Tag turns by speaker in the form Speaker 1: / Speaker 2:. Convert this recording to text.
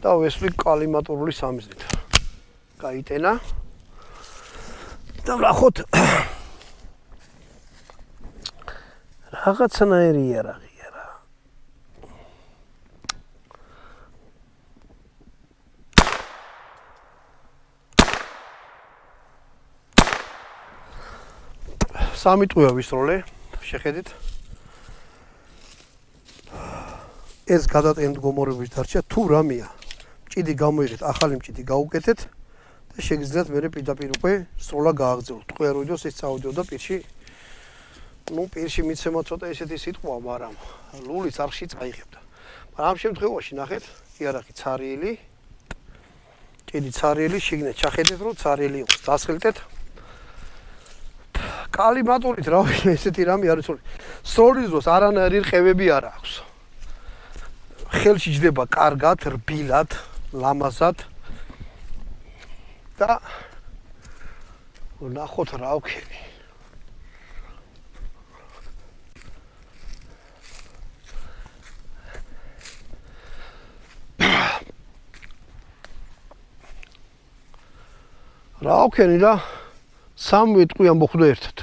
Speaker 1: და ვესვი კალიმატორული სამიზნით. გაიტენა. და ვნახოთ რაღაცნაირია რა. სამი ტყუა ვისროლე, შეხედით. ეს გადატენდგომორებით დარჩა, თუ რამეა. მჭიდი გამოიღეთ, ახალი მჭიდი გაუკეთეთ და შეგიძლიათ მერე პირდაპირ უკვე სროლა გააგრძელოთ. ტყვე არ ვიდოს ეს წავიდოდა პირში. პირში მიცემა ცოტა ესეთი სიტყვა, მაგრამ ლულის არხში წაიღებდა. მაგრამ ამ შემთხვევაში ნახეთ, იარაღი ცარიელი. მჭიდი ცარიელი, შიგნით ჩახედეთ, რომ ცარიელი იყოს. დასხილტეთ. კალიმატორით რა ვიცი ესეთი რამე არის სწორი. სწორის დროს არანაირი რყევები არ აქვს. ხელში ჯდება კარგად, რბილად, ლამაზად. და ვნახოთ რა ვქენი. რა ვქენი და სამი ტყვია მოხვდა ერთად.